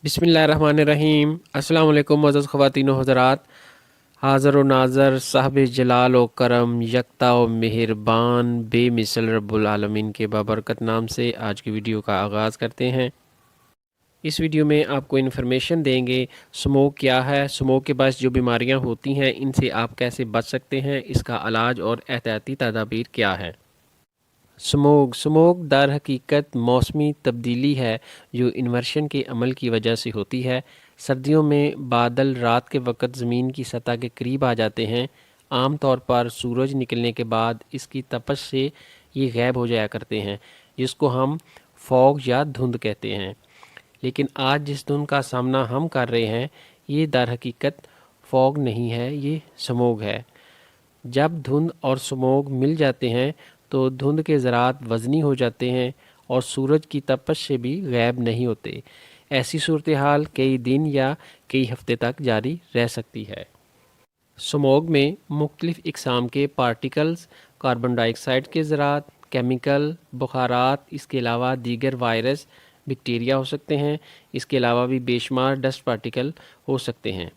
बिस्मिल्लाहिर्रहमानिर्रहीम। अस्सलाम वालेकुम मुअज़्ज़ज़ ख़वातीन व हज़रात। हाज़र व नाज़र साहिब जलाल व करम यकता व मेहरबान बेमिसल रब्बुल आलमीन के बाबरकत नाम से आज की वीडियो का आगाज़ करते हैं। इस वीडियो में आपको इन्फॉर्मेशन देंगे स्मोक क्या है, स्मोक के बायस जो बीमारियां होती हैं इनसे आप कैसे बच सकते हैं, इसका इलाज और एहतियाती तदाबीर क्या है। स्मोक दर हकीकत मौसमी तब्दीली है जो इन्वर्शन के अमल की वजह से होती है। सर्दियों में बादल रात के वक्त ज़मीन की सतह के करीब आ जाते हैं। आम तौर पर सूरज निकलने के बाद इसकी तपश से ये गायब हो जाया करते हैं, जिसको हम फॉग या धुंध कहते हैं। लेकिन आज जिस धुंध का सामना हम कर रहे हैं ये दर हकीकत फॉग नहीं है, ये स्मोक है। जब धुंध और स्मोक मिल जाते हैं तो धुंध के ज़रात वज़नी हो जाते हैं और सूरज की तपश से भी गायब नहीं होते। ऐसी सूरत हाल कई दिन या कई हफ्ते तक जारी रह सकती है। स्मोक में मुख्तलिफ़ इक़साम के पार्टिकल्स, कार्बन डाइऑक्साइड के ज़रात, केमिकल, बुखारात, इसके अलावा दीगर वायरस, बैक्टीरिया हो सकते हैं। इसके अलावा भी बेशुमार डस्ट पार्टिकल हो सकते हैं,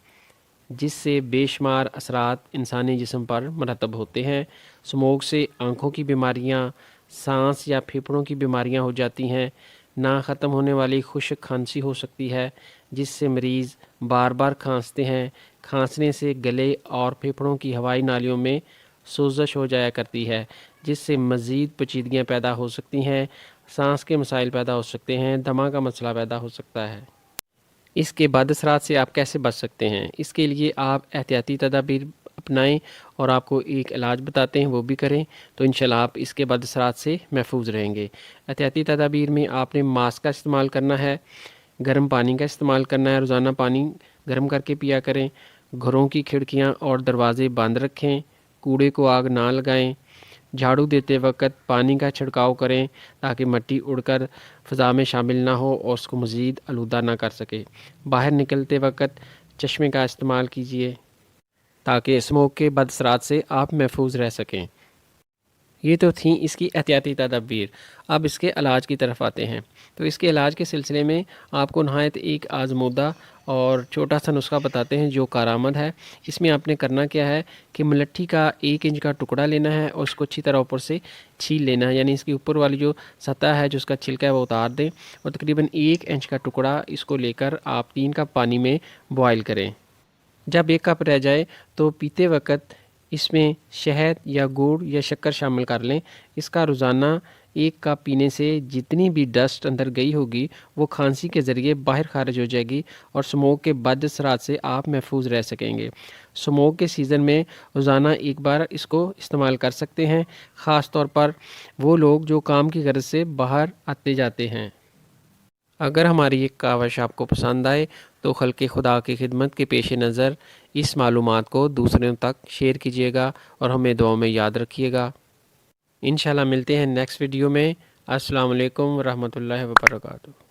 जिससे बेशुमार असरात इंसानी जिस्म पर मरतब होते हैं। स्मोक से आँखों की बीमारियाँ, सांस या फेफड़ों की बीमारियाँ हो जाती हैं। ना ख़त्म होने वाली खुश्क खांसी हो सकती है, जिससे मरीज़ बार बार खांसते हैं। खांसने से गले और फेफड़ों की हवाई नालियों में सोजश हो जाया करती है, जिससे मज़ीद पेचीदगियाँ पैदा हो सकती हैं। सांस के मसाइल पैदा हो सकते हैं, दमा का मसला पैदा हो सकता है। इसके बाद असरात से आप कैसे बच सकते हैं, इसके लिए आप एहतियाती तदाबीर अपनाएं और आपको एक इलाज बताते हैं वो भी करें, तो इंशाल्लाह आप इसके बाद असरात से महफूज रहेंगे। एहतियाती तदाबीर में आपने मास्क का इस्तेमाल करना है, गर्म पानी का इस्तेमाल करना है, रोज़ाना पानी गर्म करके पिया करें। घरों की खिड़कियाँ और दरवाज़े बंद रखें। कूड़े को आग ना लगाएं। झाड़ू देते वक्त पानी का छिड़काव करें ताकि मिट्टी उड़कर फ़ज़ा में शामिल ना हो और उसको मज़ीद आलूदा ना कर सके। बाहर निकलते वक्त चश्मे का इस्तेमाल कीजिए ताकि स्मोक के बदअसरात से आप महफूज रह सकें। ये तो थी इसकी एहतियाती तदबीर। अब इसके इलाज की तरफ आते हैं। तो इसके इलाज के सिलसिले में आपको नहायत एक आजमूदा और छोटा सा नुस्खा बताते हैं जो कारामद है। इसमें आपने करना क्या है कि मलट्ठी का 1 इंच का टुकड़ा लेना है और उसको अच्छी तरह ऊपर से छील लेना है, यानी इसकी ऊपर वाली जो सतह है जो उसका छिलका है वो उतार दें और तकरीबन 1 इंच का टुकड़ा इसको लेकर आप 3 कप पानी में बॉयल करें। जब 1 कप रह जाए तो पीते वक्त इसमें शहद या गुड़ या शक्कर शामिल कर लें। इसका रोज़ाना 1 कप पीने से जितनी भी डस्ट अंदर गई होगी वो खांसी के ज़रिए बाहर खारिज हो जाएगी और स्मोक के बदअसरात से आप महफूज रह सकेंगे। स्मोक के सीज़न में रोज़ाना 1 बार इसको इस्तेमाल कर सकते हैं, ख़ास तौर पर वो लोग जो काम की गरज से बाहर आते जाते हैं। अगर हमारी ये कावश आपको पसंद आए तो खल्क़े खुदा की खिदमत के पेश नज़र इस मालूमात को दूसरों तक शेयर कीजिएगा और हमें दुआओं में याद रखिएगा। इंशाल्लाह मिलते हैं नेक्स्ट वीडियो में। अस्सलाम वालेकुम रहमतुल्लाहि व बरकातुहू।